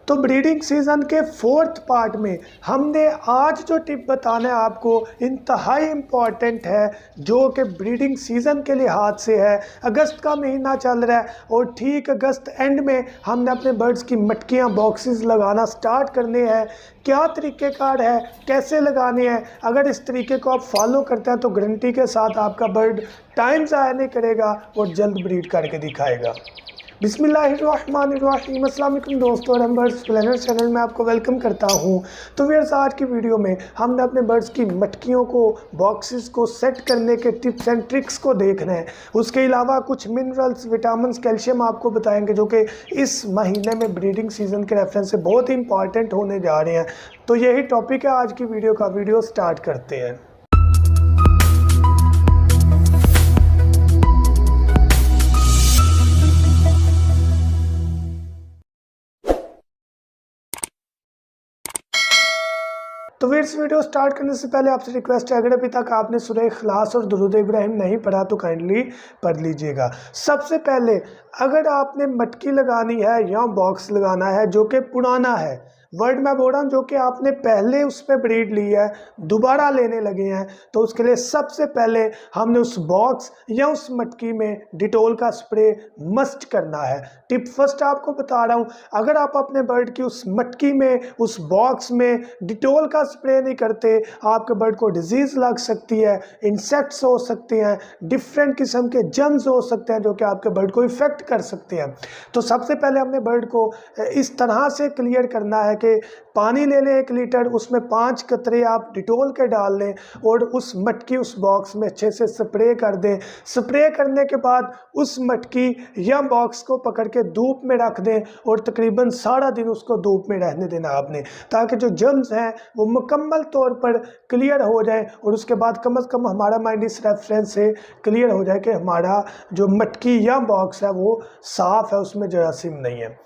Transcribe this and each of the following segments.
तो breeding season के fourth part में हमने आज जो टिप बताना है आपको इंतहाई इम्पॉर्टेंट है, जो कि ब्रीडिंग सीज़न के लिहाज से है। अगस्त का महीना चल रहा है और ठीक अगस्त एंड में हमने अपने बर्ड्स की मटकियां बॉक्सेस लगाना स्टार्ट करने हैं। क्या तरीक़ेकार है, कैसे लगाने हैं, अगर इस तरीके को आप फॉलो करते हैं तो गारंटी के साथ आपका बर्ड टाइम ज़ाया नहीं करेगा और जल्द ब्रीड करके दिखाएगा। बिस्मिल्लाहिर्रहमानिर्रहीम। अस्सलाम वालेकुम दोस्तों, और हम बर्ड्स प्लानर चैनल में आपको वेलकम करता हूं। तो व्यूअर्स, आज की वीडियो में हमने अपने बर्ड्स की मटकियों को बॉक्सेस को सेट करने के टिप्स एंड ट्रिक्स को देखना है। उसके अलावा कुछ मिनरल्स, विटामिन, कैल्शियम आपको बताएंगे जो कि इस महीने में ब्रीडिंग सीजन के रेफरेंस से बहुत ही इंपॉर्टेंट होने जा रहे हैं। तो यही टॉपिक है आज की वीडियो का। वीडियो स्टार्ट करते हैं। तो फिर इस वीडियो स्टार्ट करने से पहले आपसे रिक्वेस्ट है, अगर अभी तक आपने सूरह इखलास और दुरूद इब्राहिम नहीं पढ़ा तो काइंडली पढ़ लीजिएगा। सबसे पहले अगर आपने मटकी लगानी है या बॉक्स लगाना है जो कि पुराना है, वर्ड मैं बोल रहा हूँ, जो कि आपने पहले उस पर ब्रीड ली है, दोबारा लेने लगे हैं, तो उसके लिए सबसे पहले हमने उस बॉक्स या उस मटकी में डिटोल का स्प्रे मस्ट करना है। टिप फर्स्ट आपको बता रहा हूँ, अगर आप अपने बर्ड की उस मटकी में, उस बॉक्स में डिटोल का स्प्रे नहीं करते, आपके बर्ड को डिजीज़ लग सकती है, इंसेक्ट्स हो सकते हैं, डिफरेंट किस्म के जर्म्स हो सकते हैं जो कि आपके बर्ड को इफ़ेक्ट कर सकते हैं। तो सबसे पहले हमने बर्ड को इस तरह से क्लियर करना है कि पानी ले लें 1 लीटर, उसमें 5 कतरे आप डिटोल के डाल लें और उस मटकी, उस बॉक्स में अच्छे से स्प्रे कर दें। स्प्रे करने के बाद उस मटकी या बॉक्स को पकड़ के धूप में रख दें और तकरीबन सारा दिन उसको धूप में रहने देना आपने, ताकि जो जर्म्स हैं वो मुकम्मल तौर पर क्लियर हो जाए और उसके बाद कम से कम हमारा माइंड इस रेफरेंस से क्लियर हो जाए कि हमारा जो मटकी या बॉक्स है वो साफ़ है, उसमें जरासीम नहीं है।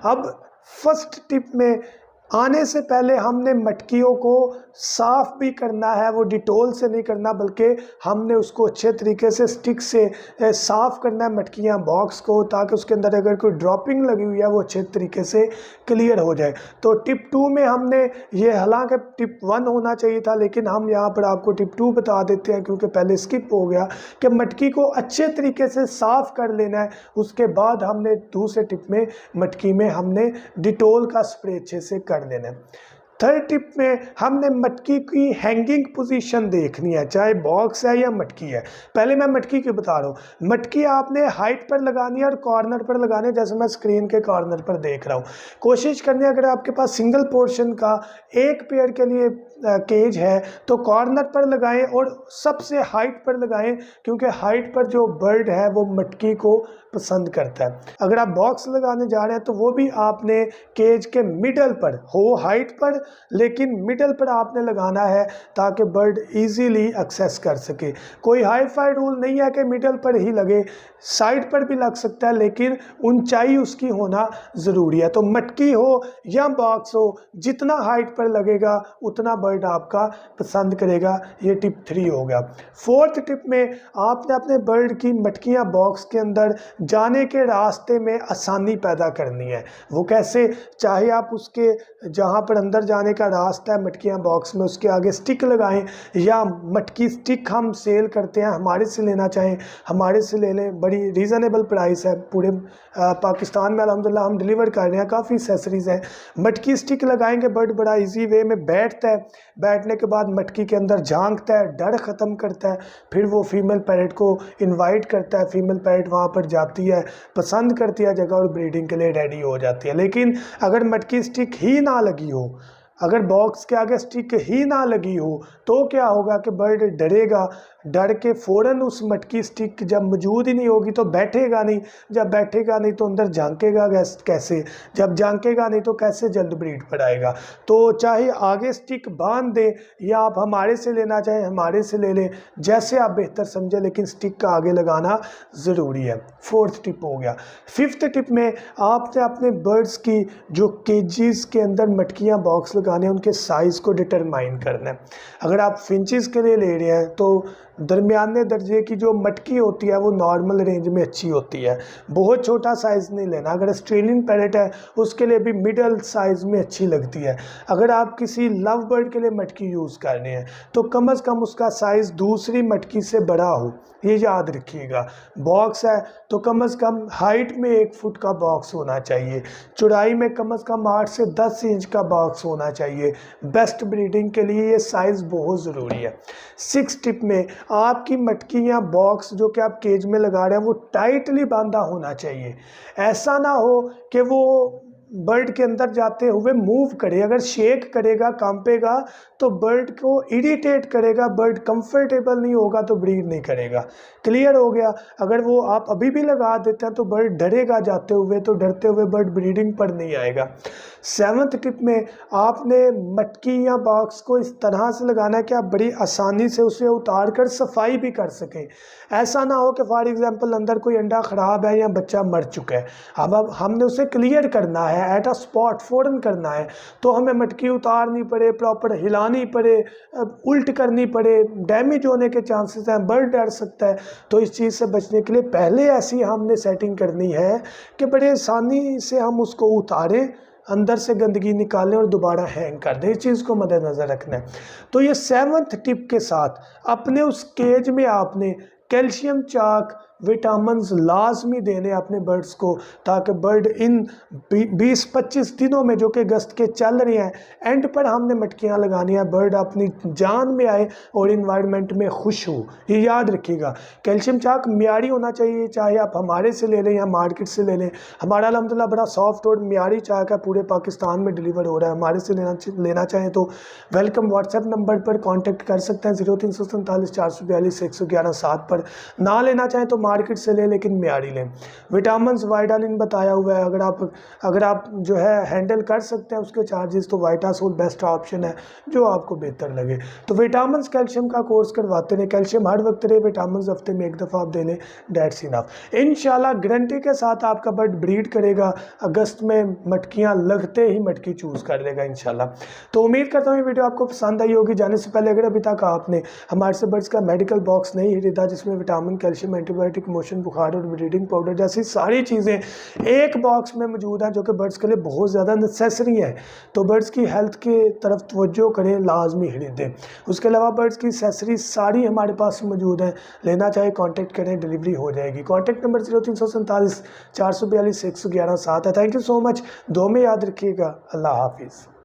अब फर्स्ट टिप में आने से पहले हमने मटकियों को साफ़ भी करना है। वो डिटोल से नहीं करना, बल्कि हमने उसको अच्छे तरीके से स्टिक से साफ़ करना है मटकियाँ, बॉक्स को, ताकि उसके अंदर अगर कोई ड्रॉपिंग लगी हुई है वो अच्छे तरीके से क्लियर हो जाए। तो टिप 2 में हमने ये, हालांकि टिप 1 होना चाहिए था, लेकिन हम यहाँ पर आपको टिप 2 बता देते हैं क्योंकि पहले स्किप हो गया, कि मटकी को अच्छे तरीके से साफ़ कर लेना है। उसके बाद हमने दूसरे टिप में मटकी में हमने डिटोल का स्प्रे अच्छे से कर लेना है। थर्ड टिप में हमने मटकी की हैंगिंग पोजीशन देखनी है, चाहे बॉक्स है या मटकी है। पहले मैं मटकी की बता रहा हूँ। मटकी आपने हाइट पर लगानी है और कॉर्नर पर लगानी है, जैसे मैं स्क्रीन के कॉर्नर पर देख रहा हूँ। कोशिश करनी है, अगर आपके पास सिंगल पोर्शन का एक पेयर के लिए केज है तो कॉर्नर पर लगाएं और सबसे हाइट पर लगाएं, क्योंकि हाइट पर जो बर्ड है वो मटकी को पसंद करता है। अगर आप बॉक्स लगाने जा रहे हैं तो वो भी आपने केज के मिडल पर हो, हाइट पर, लेकिन मिडल पर आपने लगाना है ताकि बर्ड इजीली एक्सेस कर सके। कोई हाई फाई रूल नहीं है कि मिडल पर ही लगे, साइड पर भी लग सकता है, लेकिन ऊंचाई उसकी होना ज़रूरी है। तो मटकी हो या बॉक्स हो, जितना हाइट पर लगेगा उतना बर्ड आपका पसंद करेगा। ये टिप 3 हो गया। फोर्थ टिप में आपने अपने बर्ड की मटकियाँ बॉक्स के अंदर जाने के रास्ते में आसानी पैदा करनी है। वो कैसे? चाहे आप उसके जहाँ पर अंदर जाने का रास्ता है मटकियाँ बॉक्स में, उसके आगे स्टिक लगाएं, या मटकी स्टिक हम सेल करते हैं, हमारे से लेना चाहें हमारे से ले लें, बड़ी रीज़नेबल प्राइस है। पूरे पाकिस्तान में अल्हम्दुलिल्लाह हम डिलीवर कर रहे हैं, काफ़ी एक्सेसरीज़ हैं। मटकी स्टिक लगाएंगे, बर्ड बड़ा इजी वे में बैठता है, बैठने के बाद मटकी के अंदर झांकता है, डर ख़त्म करता है, फिर वो फीमेल पैरेट को इनवाइट करता है। फीमेल पैरेट वहाँ पर जाती है, पसंद करती है जगह और ब्रीडिंग के लिए रेडी हो जाती है। लेकिन अगर मटकी स्टिक ही ना लगी हो, अगर बॉक्स के आगे स्टिक ही ना लगी हो, तो क्या होगा कि बर्ड डरेगा, डर के फ़ौरन उस मटकी स्टिक जब मौजूद ही नहीं होगी तो बैठेगा नहीं, जब बैठेगा नहीं तो अंदर झांकेगा कैसे, जब झांकेगा नहीं तो कैसे जल्द ब्रीड पर आएगा। तो चाहे आगे स्टिक बांध दें या आप हमारे से लेना चाहें हमारे से ले लें, जैसे आप बेहतर समझें, लेकिन स्टिक का आगे लगाना ज़रूरी है। फोर्थ टिप हो गया। फिफ्थ टिप में आपने अपने बर्ड्स की जो केजीज़ के अंदर मटकियाँ बॉक्स लगाने, उनके साइज़ को डिटरमाइन करना है। अगर आप फिंचेस के लिए ले रहे हैं तो दरमियाने दर्जे की जो मटकी होती है वो नॉर्मल रेंज में अच्छी होती है, बहुत छोटा साइज़ नहीं लेना। अगर ऑस्ट्रेलियन पैरेट है उसके लिए भी मिडल साइज़ में अच्छी लगती है। अगर आप किसी लव बर्ड के लिए मटकी यूज़ कर रहे हैं तो कम से कम उसका साइज़ दूसरी मटकी से बड़ा हो, ये याद रखिएगा। बॉक्स है तो कम से कम हाइट में 1 फुट का बॉक्स होना चाहिए, चौड़ाई में कम से कम 8 से 10 इंच का बॉक्स होना चाहिए। बेस्ट ब्रीडिंग के लिए ये साइज़ बहुत ज़रूरी है। 6 टिप में आपकी मटकी या बॉक्स जो कि आप केज में लगा रहे हैं वो टाइटली बांधा होना चाहिए। ऐसा ना हो कि वो बर्ड के अंदर जाते हुए मूव करे, अगर शेक करेगा, कांपेगा तो बर्ड को इरिटेट करेगा, बर्ड कंफर्टेबल नहीं होगा तो ब्रीड नहीं करेगा। क्लियर हो गया। अगर वो आप अभी भी लगा देते हैं तो बर्ड डरेगा जाते हुए, तो डरते हुए बर्ड ब्रीडिंग पर नहीं आएगा। 7th टिप में आपने मटकी या बॉक्स को इस तरह से लगाना है कि आप बड़ी आसानी से उसे उतार कर सफाई भी कर सकें। ऐसा ना हो कि फॉर एग्जांपल अंदर कोई अंडा ख़राब है या बच्चा मर चुका है, अब हमने उसे क्लियर करना है, एट अ स्पॉट फ़ौरन करना है, तो हमें मटकी उतारनी पड़े, प्रॉपर हिलानी पड़े, उल्ट करनी पड़े, डैमेज होने के चांसेस हैं, बर्ड डर सकता है। तो इस चीज़ से बचने के लिए पहले ऐसी हमने सेटिंग करनी है कि बड़े आसानी से हम उसको उतारें, अंदर से गंदगी निकालें और दोबारा हैंग कर दें। इस चीज़ को मद्देनज़र रखना है। तो ये 7th टिप के साथ अपने उस केज में आपने कैल्शियम चाक, विटामिन्स लाजमी देने अपने बर्ड्स को, ताकि बर्ड इन 20-25 दिनों में जो कि अगस्त के चल रहे हैं, एंड पर हमने मटकियां लगानी है, बर्ड अपनी जान में आए और इन्वायरमेंट में खुश हो। ये याद रखिएगा। कैल्शियम चाक म्यारी होना चाहिए, चाहे आप हमारे से ले लें या मार्केट से ले लें। हमारा अल्हम्दुलिल्लाह बड़ा सॉफ्ट और म्यारी चाक है, पूरे पाकिस्तान में डिलीवर हो रहा है। हमारे से लेना चाहें तो वेलकम व्हाट्सएप नंबर पर कॉन्टैक्ट कर सकते हैं 0347 442 111 7 पर। ना लेना चाहें तो मार्केट से ले, लेकिन म्यारी लें। विटामिन्स वाइटालिन बताया हुआ है, अगर आप जो है हैंडल कर सकते हैं उसके चार्जेस, तो वाइटासोल बेस्ट ऑप्शन है जो आपको बेहतर लगे। तो विटामिन्स कैल्शियम का कोर्स करवाते रहे, कैल्शियम हर वक्त रहे, विटामिन्स हफ्ते में 1 दफ़ा आप दे लें, डेट्स इनफ। इंशाल्लाह गारंटी के साथ आपका बर्ड ब्रीड करेगा, अगस्त में मटकियाँ लगते ही मटकी चूज़ कर लेगा इंशाल्लाह। तो उम्मीद करता हूँ ये वीडियो आपको पसंद आई होगी। जाने से पहले अगर अभी तक आपने हमारे से बर्ड्स का मेडिकल बॉक्स नहीं खरीदा, जिसमें विटामिन, कैल्शियम, एंटीबायोटिक, मोशन, बुखार और ब्रीडिंग पाउडर जैसी सारी चीज़ें एक बॉक्स में मौजूद हैं, जो कि बर्ड्स के लिए बहुत ज़्यादा नेसेसरी है, तो बर्ड्स की हेल्थ की तरफ तवज्जो करें, लाजमी खरीदें। उसके अलावा बर्ड्स की एक्सेसरीज सारी हमारे पास मौजूद हैं, लेना चाहे कॉन्टैक्ट करें, डिलीवरी हो जाएगी। कॉन्टैक्ट नंबर 0347 442 111 7 है। Thank you so much. दो में याद रखिएगा। अल्लाह हाफिज़।